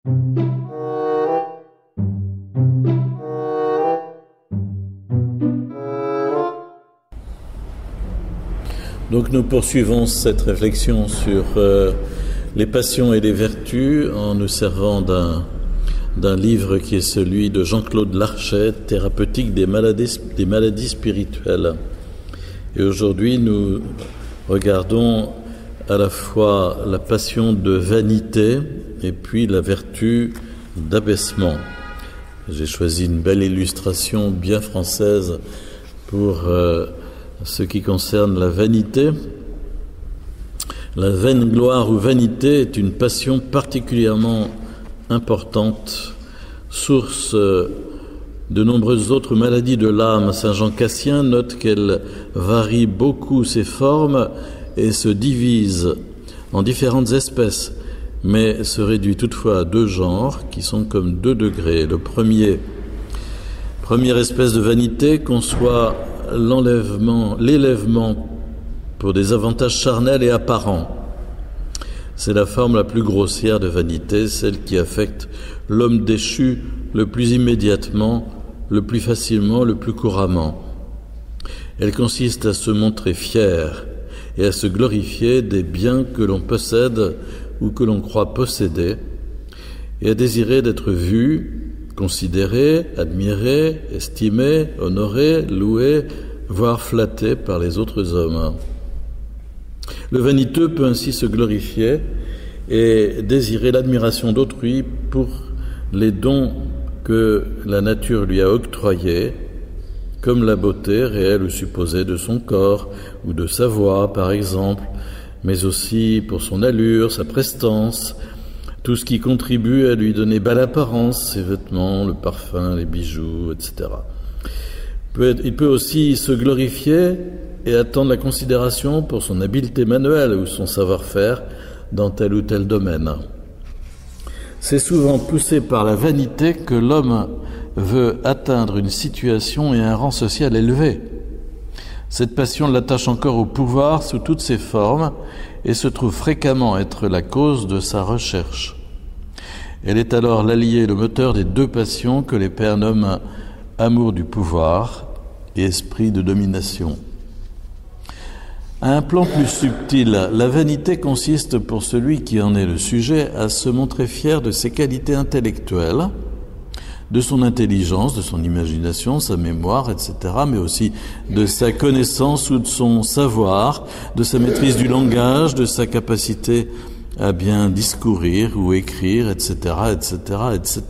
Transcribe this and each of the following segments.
Donc nous poursuivons cette réflexion sur les passions et les vertus en nous servant d'un livre qui est celui de Jean-Claude Larchet, Thérapeutique des maladies spirituelles. Et aujourd'hui, nous regardons à la fois la passion de vanité et puis la vertu d'abaissement. J'ai choisi une belle illustration bien française pour ce qui concerne la vanité. La vaine gloire ou vanité est une passion particulièrement importante, source de nombreuses autres maladies de l'âme. Saint Jean Cassien note qu'elle varie beaucoup ses formes et se divise en différentes espèces, mais se réduit toutefois à deux genres qui sont comme deux degrés. Le première espèce de vanité conçoit l'élèvement pour des avantages charnels et apparents. C'est la forme la plus grossière de vanité, celle qui affecte l'homme déchu le plus immédiatement, le plus facilement, le plus couramment. Elle consiste à se montrer fier et à se glorifier des biens que l'on possède ou que l'on croit posséder, et à désirer d'être vu, considéré, admiré, estimé, honoré, loué, voire flatté par les autres hommes. Le vaniteux peut ainsi se glorifier et désirer l'admiration d'autrui pour les dons que la nature lui a octroyés, comme la beauté réelle ou supposée de son corps ou de sa voix, par exemple, mais aussi pour son allure, sa prestance, tout ce qui contribue à lui donner belle apparence, ses vêtements, le parfum, les bijoux, etc. Il peut aussi se glorifier et attendre la considération pour son habileté manuelle ou son savoir-faire dans tel ou tel domaine. C'est souvent poussé par la vanité que l'homme veut atteindre une situation et un rang social élevé. Cette passion l'attache encore au pouvoir sous toutes ses formes et se trouve fréquemment être la cause de sa recherche. Elle est alors l'allié, le moteur des deux passions que les pères nomment amour du pouvoir et esprit de domination. À un plan plus subtil, la vanité consiste pour celui qui en est le sujet à se montrer fier de ses qualités intellectuelles, de son intelligence, de son imagination, sa mémoire, etc., mais aussi de sa connaissance ou de son savoir, de sa maîtrise du langage, de sa capacité à bien discourir ou écrire, etc., etc., etc.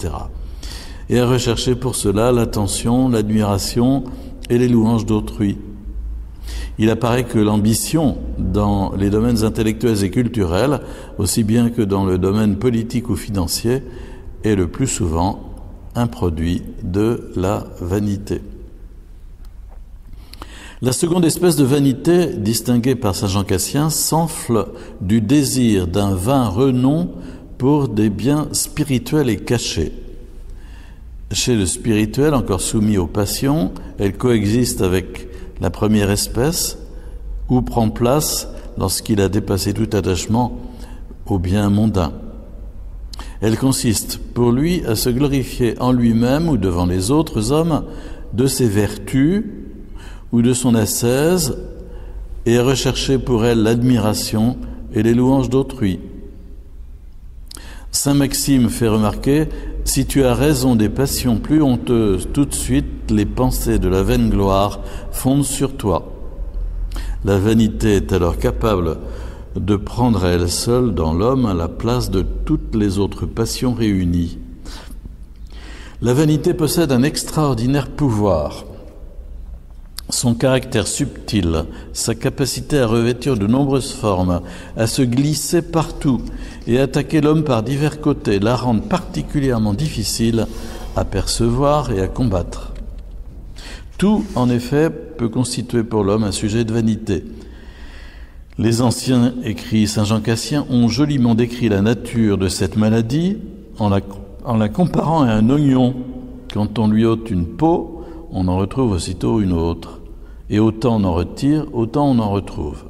Et à rechercher pour cela l'attention, l'admiration et les louanges d'autrui. Il apparaît que l'ambition dans les domaines intellectuels et culturels, aussi bien que dans le domaine politique ou financier, est le plus souvent un produit de la vanité. La seconde espèce de vanité, distinguée par saint Jean Cassien, s'enfle du désir d'un vain renom pour des biens spirituels et cachés. Chez le spirituel, encore soumis aux passions, elle coexiste avec la première espèce ou prend place lorsqu'il a dépassé tout attachement aux biens mondains. Elle consiste pour lui à se glorifier en lui-même ou devant les autres hommes de ses vertus ou de son ascèse et à rechercher pour elle l'admiration et les louanges d'autrui. Saint Maxime fait remarquer « Si tu as raison des passions plus honteuses, tout de suite les pensées de la vaine gloire fondent sur toi. » La vanité est alors capable de prendre à elle seule dans l'homme la place de toutes les autres passions réunies. La vanité possède un extraordinaire pouvoir. Son caractère subtil, sa capacité à revêtir de nombreuses formes, à se glisser partout et à attaquer l'homme par divers côtés, la rendent particulièrement difficile à percevoir et à combattre. Tout, en effet, peut constituer pour l'homme un sujet de vanité. Les anciens, écrit saint Jean Cassien, ont joliment décrit la nature de cette maladie en la comparant à un oignon. Quand on lui ôte une peau, on en retrouve aussitôt une autre. Et autant on en retire, autant on en retrouve.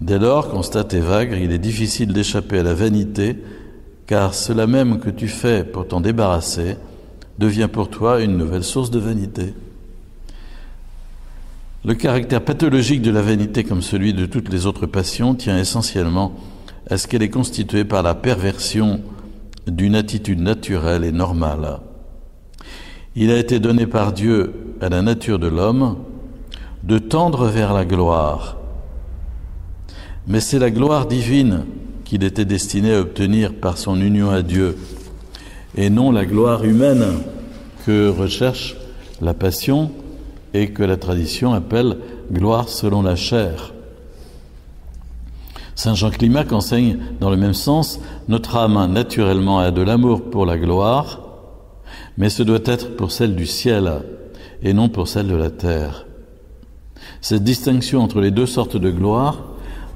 Dès lors, constate Evagre, il est difficile d'échapper à la vanité car cela même que tu fais pour t'en débarrasser devient pour toi une nouvelle source de vanité. Le caractère pathologique de la vanité, comme celui de toutes les autres passions, tient essentiellement à ce qu'elle est constituée par la perversion d'une attitude naturelle et normale. Il a été donné par Dieu à la nature de l'homme de tendre vers la gloire. Mais c'est la gloire divine qu'il était destiné à obtenir par son union à Dieu, et non la gloire humaine que recherche la passion et que la tradition appelle gloire selon la chair. Saint Jean Climac enseigne dans le même sens: notre âme naturellement a de l'amour pour la gloire, mais ce doit être pour celle du ciel et non pour celle de la terre. Cette distinction entre les deux sortes de gloire,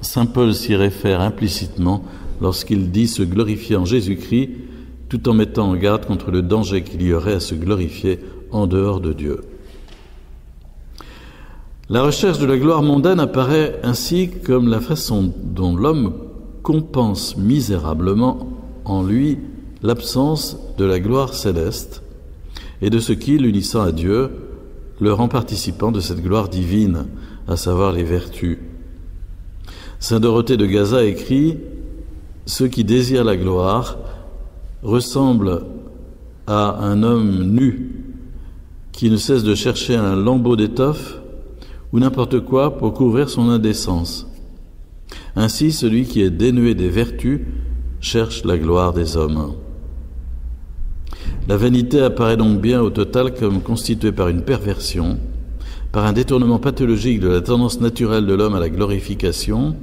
saint Paul s'y réfère implicitement lorsqu'il dit se glorifier en Jésus-Christ, tout en mettant en garde contre le danger qu'il y aurait à se glorifier en dehors de Dieu. La recherche de la gloire mondaine apparaît ainsi comme la façon dont l'homme compense misérablement en lui l'absence de la gloire céleste et de ce qui, l'unissant à Dieu, le rend participant de cette gloire divine, à savoir les vertus. Saint Dorothée de Gaza écrit « Ceux qui désirent la gloire ressemblent à un homme nu qui ne cesse de chercher un lambeau d'étoffe ou n'importe quoi pour couvrir son indécence. Ainsi, celui qui est dénué des vertus cherche la gloire des hommes. » La vanité apparaît donc bien au total comme constituée par une perversion, par un détournement pathologique de la tendance naturelle de l'homme à la glorification,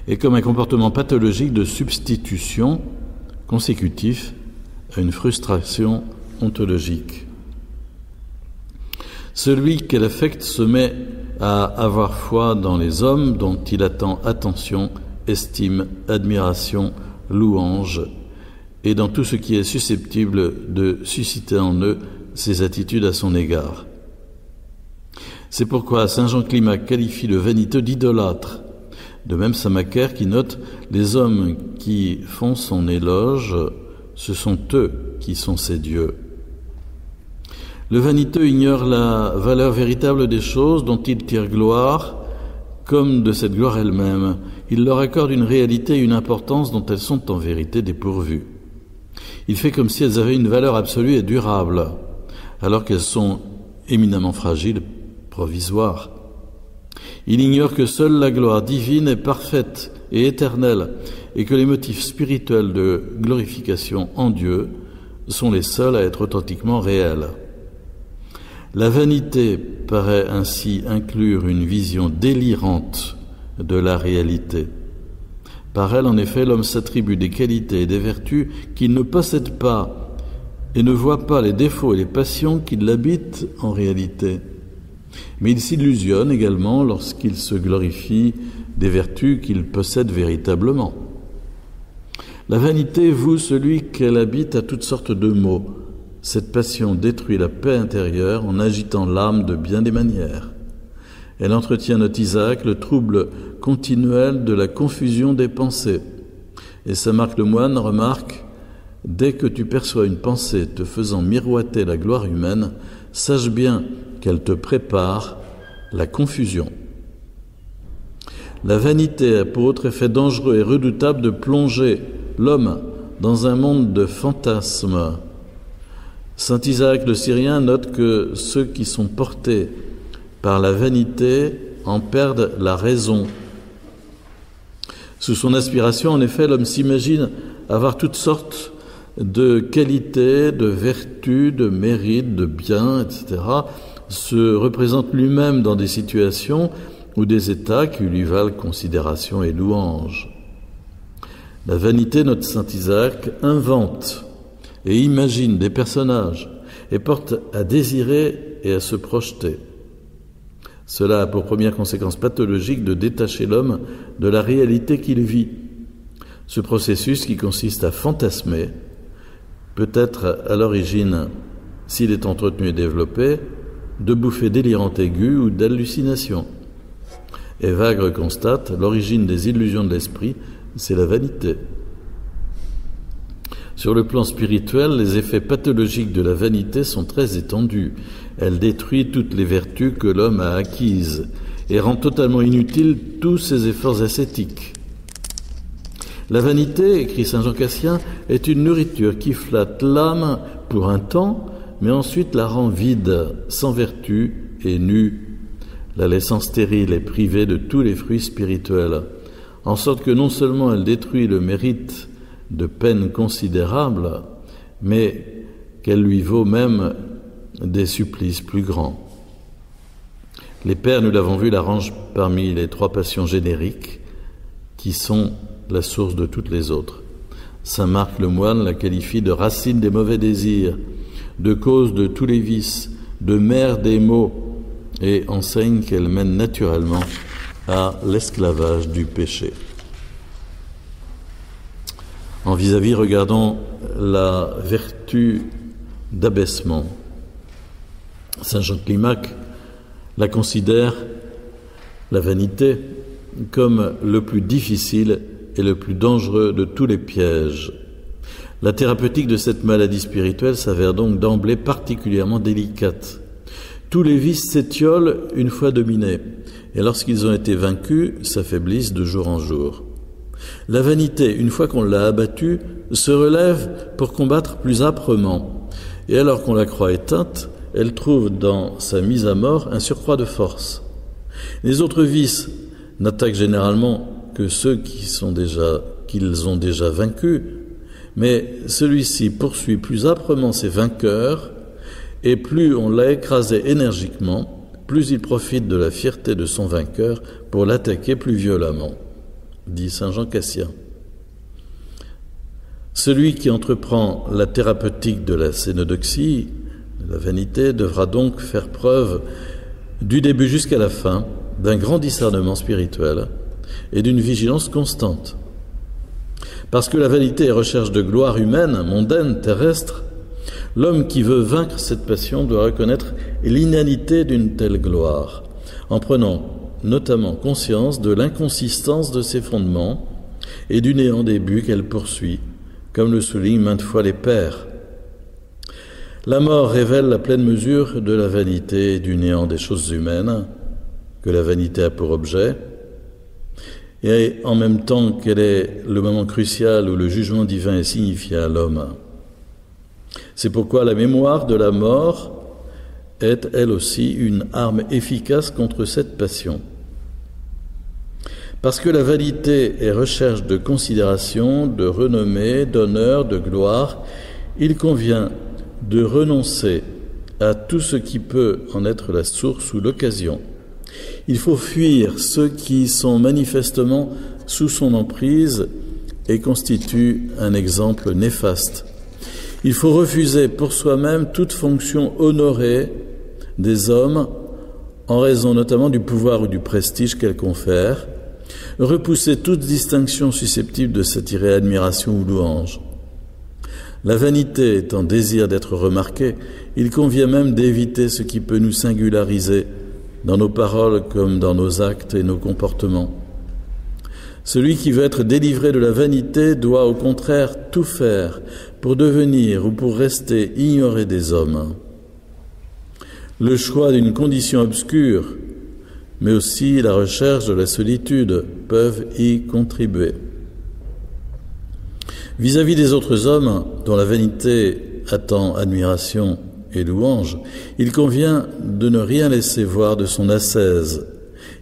et comme un comportement pathologique de substitution consécutif à une frustration ontologique. Celui qu'elle affecte se met à avoir foi dans les hommes dont il attend attention, estime, admiration, louange, et dans tout ce qui est susceptible de susciter en eux ses attitudes à son égard. C'est pourquoi saint Jean Climac qualifie le vaniteux d'idolâtre. De même saint Macaire qui note « Les hommes qui font son éloge, ce sont eux qui sont ses dieux ». Le vaniteux ignore la valeur véritable des choses dont il tire gloire, comme de cette gloire elle-même. Il leur accorde une réalité et une importance dont elles sont en vérité dépourvues. Il fait comme si elles avaient une valeur absolue et durable, alors qu'elles sont éminemment fragiles, provisoires. Il ignore que seule la gloire divine est parfaite et éternelle, et que les motifs spirituels de glorification en Dieu sont les seuls à être authentiquement réels. La vanité paraît ainsi inclure une vision délirante de la réalité. Par elle, en effet, l'homme s'attribue des qualités et des vertus qu'il ne possède pas et ne voit pas les défauts et les passions qui l'habitent en réalité. Mais il s'illusionne également lorsqu'il se glorifie des vertus qu'il possède véritablement. La vanité voue celui qu'elle habite à toutes sortes de maux. Cette passion détruit la paix intérieure en agitant l'âme de bien des manières. Elle entretient, note Isaac, le trouble continuel de la confusion des pensées. Et saint Marc le moine remarque « Dès que tu perçois une pensée te faisant miroiter la gloire humaine, sache bien qu'elle te prépare la confusion. » La vanité a pour autre effet dangereux et redoutable de plonger l'homme dans un monde de fantasmes. Saint Isaac le Syrien note que ceux qui sont portés par la vanité en perdent la raison. Sous son aspiration, en effet, l'homme s'imagine avoir toutes sortes de qualités, de vertus, de mérites, de biens, etc., se représente lui-même dans des situations ou des états qui lui valent considération et louange. La vanité, note saint Isaac, invente et imagine des personnages et porte à désirer et à se projeter. Cela a pour première conséquence pathologique de détacher l'homme de la réalité qu'il vit. Ce processus qui consiste à fantasmer peut être à l'origine, s'il est entretenu et développé, de bouffées délirantes aiguës ou d'hallucinations. Evagre constate, l'origine des illusions de l'esprit, c'est la vanité. Sur le plan spirituel, les effets pathologiques de la vanité sont très étendus. Elle détruit toutes les vertus que l'homme a acquises et rend totalement inutiles tous ses efforts ascétiques. La vanité, écrit saint Jean Cassien, est une nourriture qui flatte l'âme pour un temps, mais ensuite la rend vide, sans vertu et nue, la laissant stérile et privée de tous les fruits spirituels, en sorte que non seulement elle détruit le mérite de peines considérables, mais qu'elle lui vaut même des supplices plus grands. Les pères, nous l'avons vu, la rangent parmi les 3 passions génériques qui sont la source de toutes les autres. Saint Marc le moine la qualifie de racine des mauvais désirs, de cause de tous les vices, de mère des maux, et enseigne qu'elle mène naturellement à l'esclavage du péché. En vis-à-vis, regardons la vertu d'abaissement. Saint Jean Climac la considère, la vanité, comme le plus difficile et le plus dangereux de tous les pièges. La thérapeutique de cette maladie spirituelle s'avère donc d'emblée particulièrement délicate. Tous les vices s'étiolent une fois dominés, et lorsqu'ils ont été vaincus, s'affaiblissent de jour en jour. La vanité, une fois qu'on l'a abattue, se relève pour combattre plus âprement, et alors qu'on la croit éteinte, elle trouve dans sa mise à mort un surcroît de force. Les autres vices n'attaquent généralement que ceux qu'ils ont déjà vaincus, mais celui-ci poursuit plus âprement ses vainqueurs, et plus on l'a écrasé énergiquement, plus il profite de la fierté de son vainqueur pour l'attaquer plus violemment, dit saint Jean Cassien. Celui qui entreprend la thérapeutique de la cénodoxie, de la vanité, devra donc faire preuve, du début jusqu'à la fin, d'un grand discernement spirituel et d'une vigilance constante. Parce que la vanité est recherche de gloire humaine, mondaine, terrestre, l'homme qui veut vaincre cette passion doit reconnaître l'inanité d'une telle gloire, en prenant notamment conscience de l'inconsistance de ses fondements et du néant des buts qu'elle poursuit, comme le soulignent maintes fois les pères. La mort révèle la pleine mesure de la vanité et du néant des choses humaines que la vanité a pour objet, et en même temps qu'elle est le moment crucial où le jugement divin est signifié à l'homme. C'est pourquoi la mémoire de la mort est, elle aussi, une arme efficace contre cette passion. Parce que la vanité est recherche de considération, de renommée, d'honneur, de gloire, il convient de renoncer à tout ce qui peut en être la source ou l'occasion. Il faut fuir ceux qui sont manifestement sous son emprise et constituent un exemple néfaste. Il faut refuser pour soi-même toute fonction honorée des hommes en raison notamment du pouvoir ou du prestige qu'elle confère, repousser toute distinction susceptible de s'attirer admiration ou louange. La vanité étant désir d'être remarquée, il convient même d'éviter ce qui peut nous singulariser dans nos paroles comme dans nos actes et nos comportements. Celui qui veut être délivré de la vanité doit au contraire tout faire pour devenir ou pour rester ignoré des hommes. Le choix d'une condition obscure, mais aussi la recherche de la solitude peuvent y contribuer. Vis-à-vis des autres hommes, dont la vanité attend admiration et louange, il convient de ne rien laisser voir de son ascèse,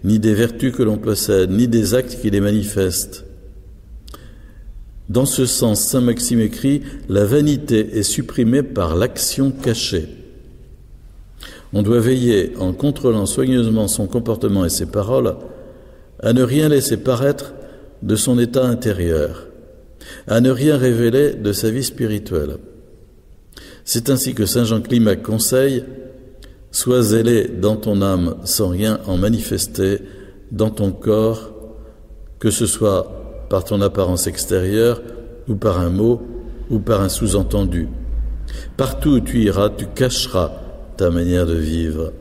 ni des vertus que l'on possède, ni des actes qui les manifestent. Dans ce sens, saint Maxime écrit « La vanité est supprimée par l'action cachée ». On doit veiller, en contrôlant soigneusement son comportement et ses paroles, à ne rien laisser paraître de son état intérieur, à ne rien révéler de sa vie spirituelle. C'est ainsi que saint Jean Climac conseille « Sois zélé dans ton âme sans rien en manifester dans ton corps, que ce soit par ton apparence extérieure ou par un mot ou par un sous-entendu. Partout où tu iras, tu cacheras ta manière de vivre. »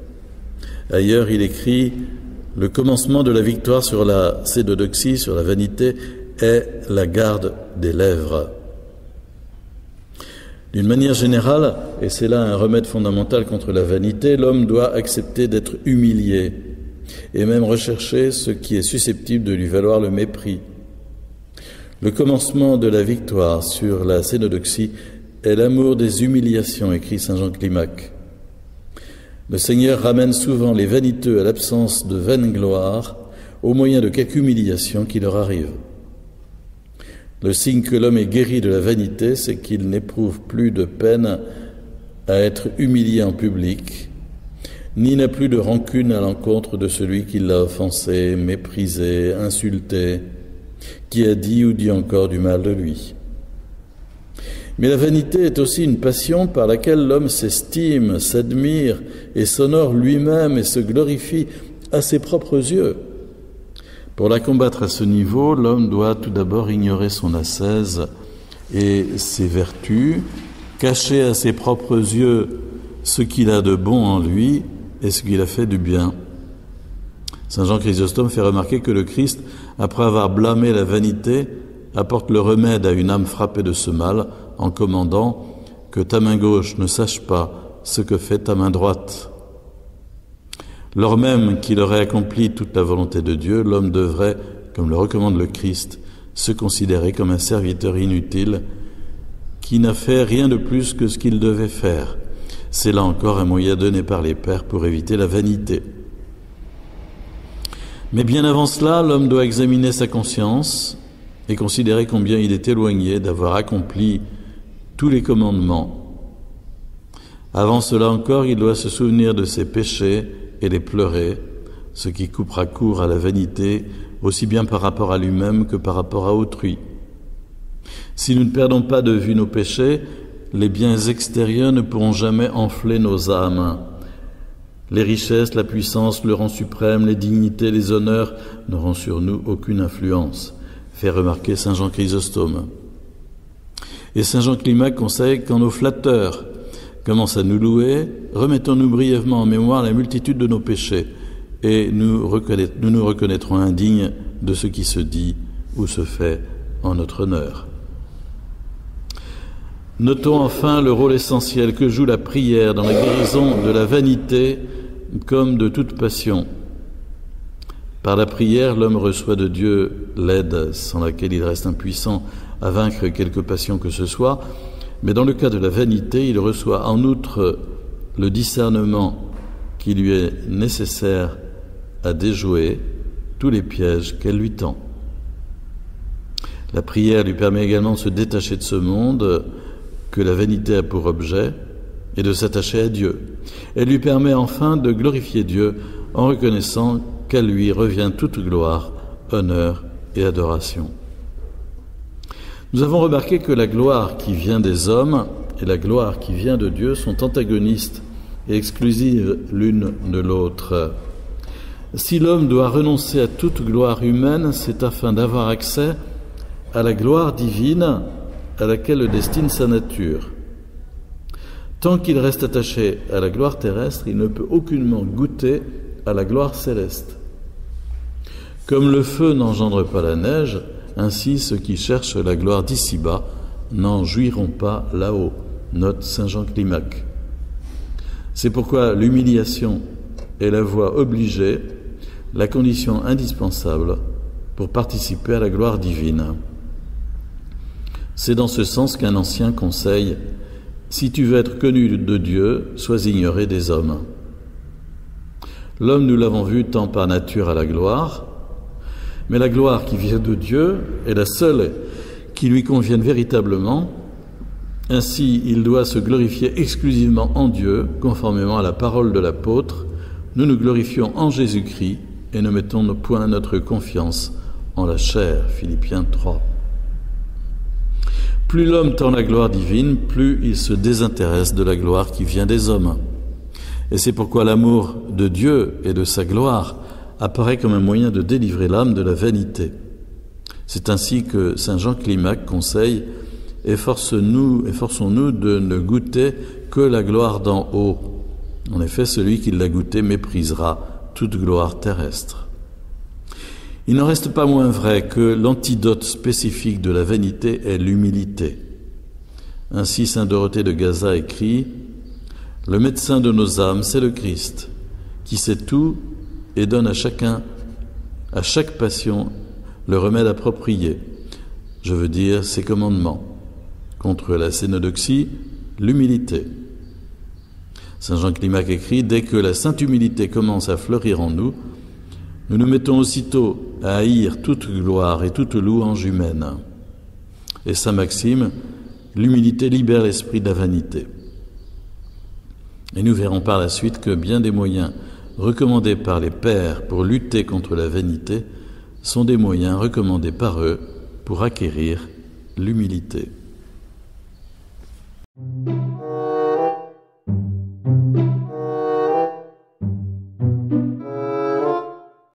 Ailleurs, il écrit « Le commencement de la victoire sur la cénodoxie, sur la vanité, est la garde des lèvres. » D'une manière générale, et c'est là un remède fondamental contre la vanité, l'homme doit accepter d'être humilié et même rechercher ce qui est susceptible de lui valoir le mépris. Le commencement de la victoire sur la cénodoxie est l'amour des humiliations, écrit saint Jean Climac. Le Seigneur ramène souvent les vaniteux à l'absence de vaine gloire au moyen de quelque humiliation qui leur arrive. Le signe que l'homme est guéri de la vanité, c'est qu'il n'éprouve plus de peine à être humilié en public, ni n'a plus de rancune à l'encontre de celui qui l'a offensé, méprisé, insulté, qui a dit ou dit encore du mal de lui. Mais la vanité est aussi une passion par laquelle l'homme s'estime, s'admire et s'honore lui-même et se glorifie à ses propres yeux. Pour la combattre à ce niveau, l'homme doit tout d'abord ignorer son ascèse et ses vertus, cacher à ses propres yeux ce qu'il a de bon en lui et ce qu'il a fait du bien. Saint Jean Chrysostome fait remarquer que le Christ, après avoir blâmé la vanité, apporte le remède à une âme frappée de ce mal en commandant que ta main gauche ne sache pas ce que fait ta main droite. Lors même qu'il aurait accompli toute la volonté de Dieu, l'homme devrait, comme le recommande le Christ, se considérer comme un serviteur inutile qui n'a fait rien de plus que ce qu'il devait faire. C'est là encore un moyen donné par les pères pour éviter la vanité. Mais bien avant cela, l'homme doit examiner sa conscience et considérer combien il est éloigné d'avoir accompli tous les commandements. Avant cela encore, il doit se souvenir de ses péchés et les pleurer, ce qui coupera court à la vanité, aussi bien par rapport à lui-même que par rapport à autrui. Si nous ne perdons pas de vue nos péchés, les biens extérieurs ne pourront jamais enfler nos âmes. Les richesses, la puissance, le rang suprême, les dignités, les honneurs n'auront sur nous aucune influence, fait remarquer saint Jean Chrysostome. Et saint Jean Climac conseille quand nos flatteurs commencent à nous louer, remettons-nous brièvement en mémoire la multitude de nos péchés et nous nous reconnaîtrons indignes de ce qui se dit ou se fait en notre honneur. Notons enfin le rôle essentiel que joue la prière dans la guérison de la vanité comme de toute passion. Par la prière, l'homme reçoit de Dieu l'aide sans laquelle il reste impuissant à vaincre quelque passion que ce soit, mais dans le cas de la vanité, il reçoit en outre le discernement qui lui est nécessaire à déjouer tous les pièges qu'elle lui tend. La prière lui permet également de se détacher de ce monde que la vanité a pour objet et de s'attacher à Dieu. Elle lui permet enfin de glorifier Dieu en reconnaissant qu'à lui revient toute gloire, honneur et adoration. Nous avons remarqué que la gloire qui vient des hommes et la gloire qui vient de Dieu sont antagonistes et exclusives l'une de l'autre. Si l'homme doit renoncer à toute gloire humaine, c'est afin d'avoir accès à la gloire divine à laquelle le destine sa nature. Tant qu'il reste attaché à la gloire terrestre, il ne peut aucunement goûter à la gloire céleste. Comme le feu n'engendre pas la neige, ainsi ceux qui cherchent la gloire d'ici-bas n'en jouiront pas là-haut, note saint Jean Climac. C'est pourquoi l'humiliation est la voie obligée, la condition indispensable pour participer à la gloire divine. C'est dans ce sens qu'un ancien conseille « Si tu veux être connu de Dieu, sois ignoré des hommes ». L'homme, nous l'avons vu, tend par nature à la gloire, mais la gloire qui vient de Dieu est la seule qui lui convienne véritablement. Ainsi, il doit se glorifier exclusivement en Dieu, conformément à la parole de l'apôtre. Nous nous glorifions en Jésus-Christ et ne mettons point notre confiance en la chair. Philippiens 3. Plus l'homme tend la gloire divine, plus il se désintéresse de la gloire qui vient des hommes. Et c'est pourquoi l'amour de Dieu et de sa gloire apparaît comme un moyen de délivrer l'âme de la vanité. C'est ainsi que saint Jean Climac conseille « Efforçons-nous de ne goûter que la gloire d'en haut. En effet, celui qui l'a goûté méprisera toute gloire terrestre. » Il n'en reste pas moins vrai que l'antidote spécifique de la vanité est l'humilité. Ainsi, saint Dorothée de Gaza écrit « Le médecin de nos âmes, c'est le Christ, qui sait tout et donne à chacun, à chaque passion, le remède approprié, je veux dire ses commandements. Contre la sénodoxie, l'humilité. » Saint Jean Climac écrit « Dès que la sainte humilité commence à fleurir en nous, nous nous mettons aussitôt à haïr toute gloire et toute louange humaine. » Et Saint Maxime, l'humilité libère l'esprit de la vanité. Et nous verrons par la suite que bien des moyens recommandés par les pères pour lutter contre la vanité sont des moyens recommandés par eux pour acquérir l'humilité.